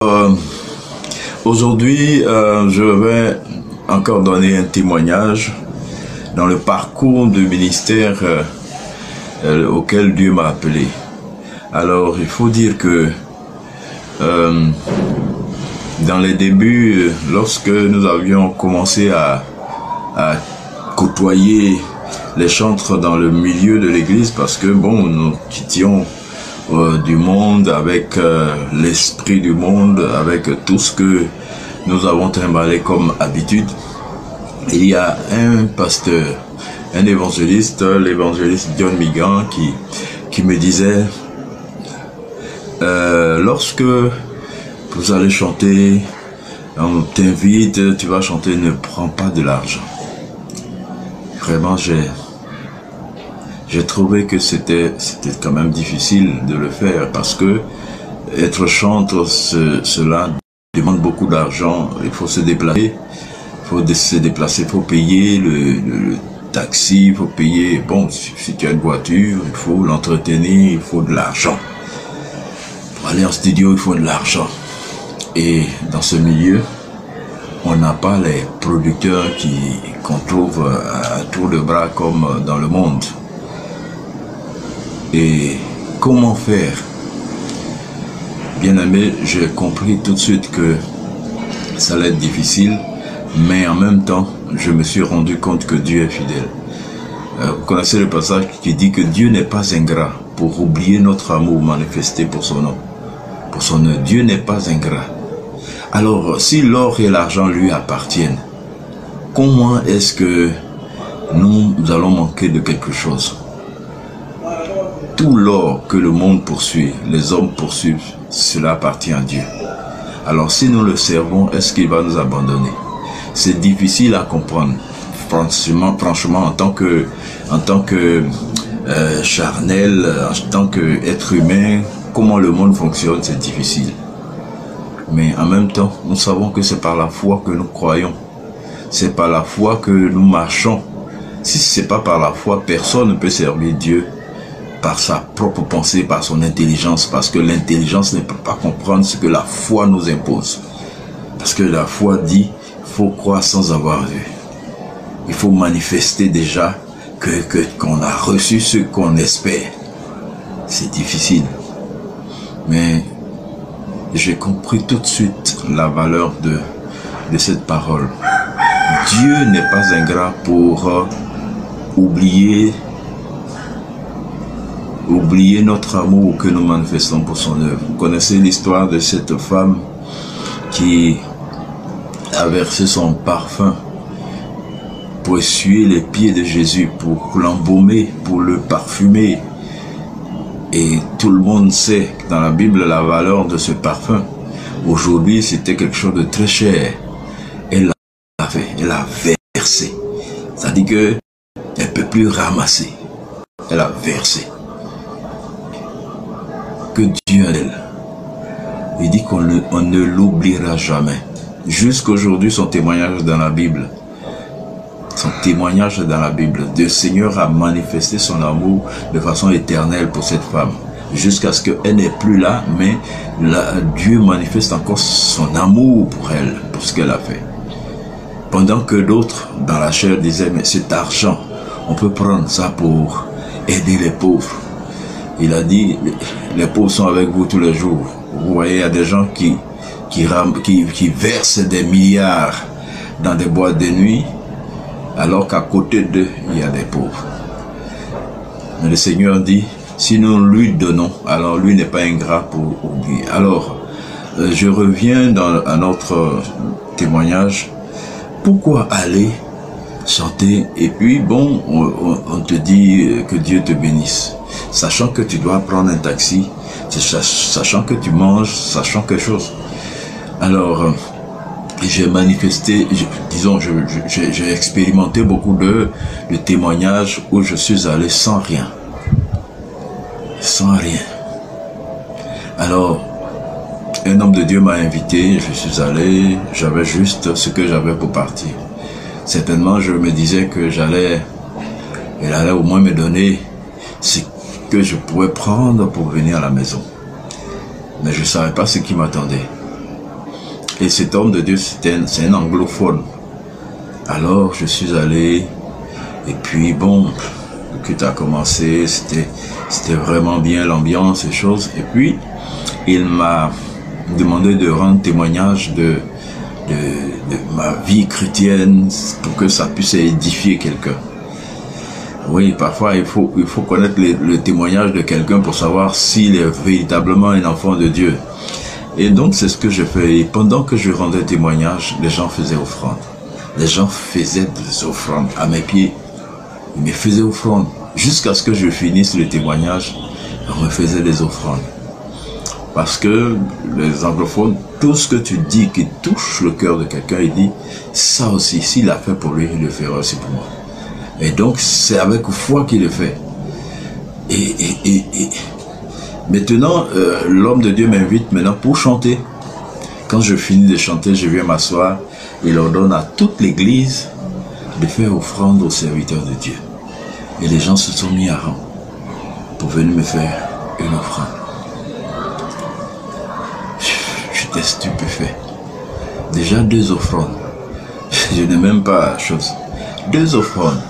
Euh, Aujourd'hui, je vais encore donner un témoignage dans le parcours de ministère auquel Dieu m'a appelé. Alors, il faut dire que dans les débuts, lorsque nous avions commencé à côtoyer les chantres dans le milieu de l'église, parce que bon, nous quittions du monde avec l'esprit du monde, avec tout ce que nous avons trimballé comme habitude. Il y a un pasteur, un évangéliste, l'évangéliste John Migan, qui me disait lorsque vous allez chanter, on t'invite, tu vas chanter, ne prends pas de l'argent. Vraiment, j'ai trouvé que c'était quand même difficile de le faire, parce que être chanteur, cela demande beaucoup d'argent. Il faut se déplacer, il faut payer le taxi, il faut payer, bon, si tu as une voiture, il faut l'entretenir, il faut de l'argent. Pour aller en studio, il faut de l'argent. Et dans ce milieu, on n'a pas les producteurs qu'on trouve à tour de bras comme dans le monde. Et comment faire? Bien aimé, j'ai compris tout de suite que ça allait être difficile, mais en même temps, je me suis rendu compte que Dieu est fidèle. Vous connaissez le passage qui dit que Dieu n'est pas ingrat pour oublier notre amour manifesté pour son nom. Pour son nom, Dieu n'est pas ingrat. Alors, si l'or et l'argent lui appartiennent, comment est-ce que nous allons manquer de quelque chose? Tout l'or que le monde poursuit, les hommes poursuivent, cela appartient à Dieu. Alors si nous le servons, est-ce qu'il va nous abandonner? C'est difficile à comprendre. Franchement, en tant que charnel, en tant qu'être humain, comment le monde fonctionne, c'est difficile. Mais en même temps, nous savons que c'est par la foi que nous croyons. C'est par la foi que nous marchons. Si ce n'est pas par la foi, personne ne peut servir Dieu par sa propre pensée, par son intelligence, parce que l'intelligence ne peut pas comprendre ce que la foi nous impose. Parce que la foi dit, il faut croire sans avoir vu. Il faut manifester déjà qu'on a reçu ce qu'on espère. C'est difficile. Mais j'ai compris tout de suite la valeur de cette parole. Dieu n'est pas ingrat pour oublier notre amour que nous manifestons pour son œuvre. Vous connaissez l'histoire de cette femme qui a versé son parfum pour essuyer les pieds de Jésus, pour l'embaumer, pour le parfumer. Et tout le monde sait dans la Bible la valeur de ce parfum. Aujourd'hui, c'était quelque chose de très cher. Elle a versé. C'est-à-dire qu'elle ne peut plus ramasser. Elle a versé. Que Dieu a d'elle. Il dit qu'on ne l'oubliera jamais. Jusqu'aujourd'hui, son témoignage dans la Bible. Son témoignage dans la Bible. Le Seigneur a manifesté son amour de façon éternelle pour cette femme. Jusqu'à ce qu'elle n'est plus là, mais Dieu manifeste encore son amour pour elle, pour ce qu'elle a fait. Pendant que d'autres, dans la chair, disaient, mais cet argent, on peut prendre ça pour aider les pauvres. Il a dit, les pauvres sont avec vous tous les jours. Vous voyez, il y a des gens qui versent des milliards dans des boîtes de nuit, alors qu'à côté d'eux, il y a des pauvres. Mais le Seigneur dit, si nous lui donnons, alors lui n'est pas ingrat pour oublier. Alors, je reviens à notre témoignage. Pourquoi aller chanter et puis bon, on te dit que Dieu te bénisse, sachant que tu dois prendre un taxi, sachant que tu manges, sachant quelque chose. Alors, j'ai manifesté, disons, j'ai expérimenté beaucoup de témoignages où je suis allé sans rien. Sans rien. Alors, un homme de Dieu m'a invité, je suis allé, j'avais juste ce que j'avais pour partir. Certainement, je me disais que elle allait au moins me donner ce que je pouvais prendre pour venir à la maison. Mais je ne savais pas ce qui m'attendait. Et cet homme de Dieu, c'est un anglophone. Alors, je suis allé, et puis bon, le culte a commencé, c'était vraiment bien l'ambiance et choses. Et puis, il m'a demandé de rendre témoignage de ma vie chrétienne pour que ça puisse édifier quelqu'un. Oui, parfois il faut connaître le témoignage de quelqu'un pour savoir s'il est véritablement un enfant de Dieu. Et donc c'est ce que je fais. Et pendant que je rendais témoignage, les gens faisaient offrande. Les gens faisaient des offrandes à mes pieds. Ils me faisaient offrande. Jusqu'à ce que je finisse le témoignage, on me faisait des offrandes. Parce que les anglophones, tout ce que tu dis qui touche le cœur de quelqu'un, il dit, ça aussi, s'il l'a fait pour lui, il le fera aussi pour moi. Et donc, c'est avec foi qu'il le fait. Et maintenant, l'homme de Dieu m'invite maintenant pour chanter. Quand je finis de chanter, je viens m'asseoir. Il ordonne à toute l'église de faire offrande aux serviteurs de Dieu. Et les gens se sont mis à rang pour venir me faire une offrande. J'étais stupéfait. Déjà 2 offrandes. Je n'ai même pas chose. 2 offrandes.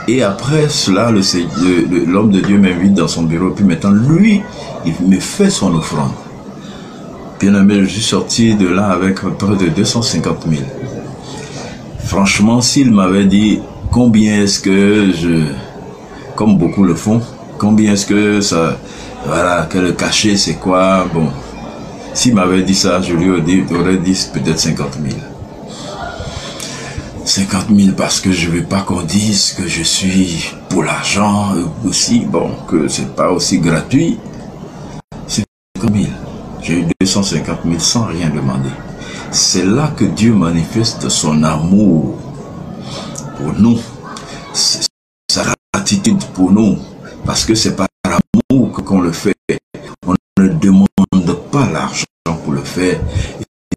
Et après cela, l'homme de Dieu m'invite dans son bureau. Puis maintenant, lui, il me fait son offrande. Bien aimé, je suis sorti de là avec près de 250 000. Franchement, s'il m'avait dit combien est-ce que comme beaucoup le font, combien est-ce que ça, voilà, que le cachet c'est quoi, bon. S'il m'avait dit ça, je lui aurais dit peut-être 50 000. 50 000 parce que je ne veux pas qu'on dise que je suis pour l'argent aussi, bon, que c'est pas aussi gratuit. 50 000. J'ai eu 250 000 sans rien demander. C'est là que Dieu manifeste son amour pour nous, sa gratitude pour nous, parce que c'est par amour qu'on le fait. On ne demande pas l'argent pour le faire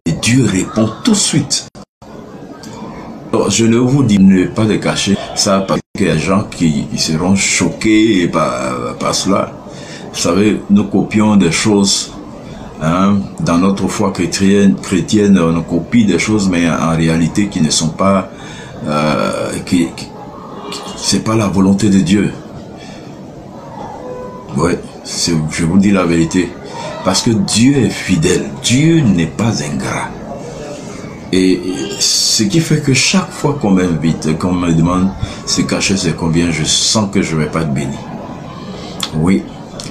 et Dieu répond tout de suite. Alors, je ne vous dis pas de cacher ça parce qu'il y a des gens qui seront choqués par cela. Vous savez, nous copions des choses. Hein, dans notre foi chrétienne, on copie des choses, mais en réalité qui ne sont pas, c'est pas la volonté de Dieu. Ouais, je vous dis la vérité, parce que Dieu est fidèle, Dieu n'est pas ingrat. Et ce qui fait que chaque fois qu'on m'invite, qu'on me demande ce cachet c'est combien, je sens que je ne vais pas être béni. Oui,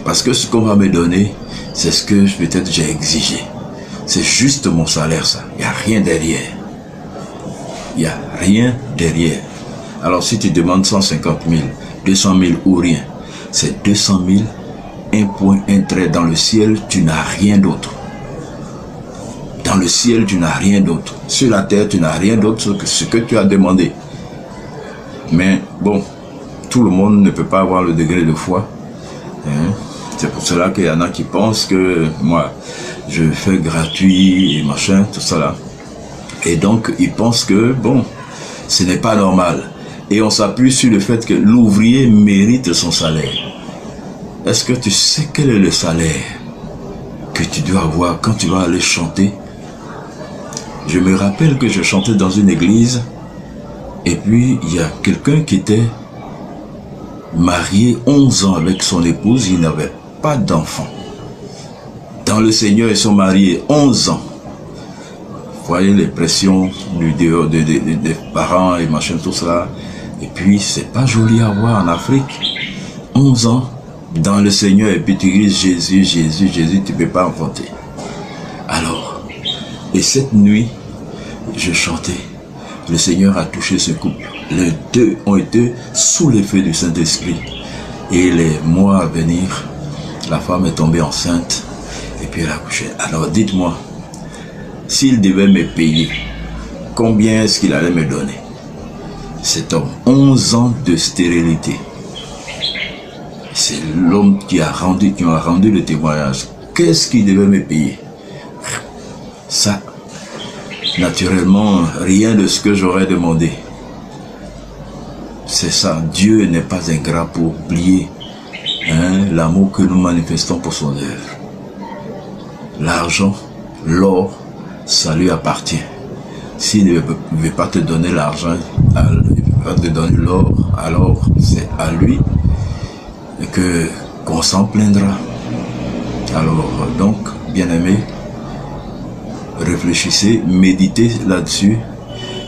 parce que ce qu'on va me donner, c'est ce que peut-être j'ai exigé. C'est juste mon salaire, ça. Il n'y a rien derrière. Il n'y a rien derrière. Alors si tu demandes 150 000, 200 000 ou rien, c'est 200 000, un point, un trait. Dans le ciel, tu n'as rien d'autre. Dans le ciel, tu n'as rien d'autre. Sur la terre, tu n'as rien d'autre que ce que tu as demandé. Mais bon, tout le monde ne peut pas avoir le degré de foi. Hein? C'est pour cela qu'il y en a qui pensent que moi, je fais gratuit et machin, tout ça là. Et donc, ils pensent que, bon, ce n'est pas normal. Et on s'appuie sur le fait que l'ouvrier mérite son salaire. Est-ce que tu sais quel est le salaire que tu dois avoir quand tu vas aller chanter? Je me rappelle que je chantais dans une église et puis il y a quelqu'un qui était marié 11 ans avec son épouse, il n'avait pas d'enfant. Dans le Seigneur, ils sont mariés 11 ans. Vous voyez les pressions des parents et machin, tout cela. Et puis, c'est pas joli à voir en Afrique. 11 ans dans le Seigneur et puis tu dis Jésus, Jésus, Jésus, tu ne peux pas enfanter. Alors, et cette nuit, je chantais. Le Seigneur a touché ce couple. Les deux ont été sous l'effet du Saint-Esprit. Et les mois à venir, la femme est tombée enceinte et puis elle a accouché. Alors dites-moi, s'il devait me payer, combien est-ce qu'il allait me donner? Cet homme, 11 ans de stérilité. C'est l'homme qui a rendu le témoignage. Qu'est-ce qu'il devait me payer? Ça, naturellement, rien de ce que j'aurais demandé. C'est ça, Dieu n'est pas ingrat pour oublier l'amour que nous manifestons pour son œuvre. L'argent, l'or, ça lui appartient. S'il ne veut pas te donner l'argent, il ne veut pas te donner l'or, alors c'est à lui qu'on s'en plaindra. Alors donc, bien-aimés, réfléchissez, méditez là-dessus,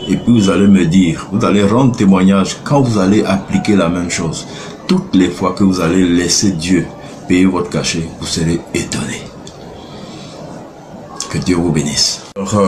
et puis vous allez me dire, vous allez rendre témoignage quand vous allez appliquer la même chose. Toutes les fois que vous allez laisser Dieu payer votre cachet, vous serez étonnés. Que Dieu vous bénisse. Alors,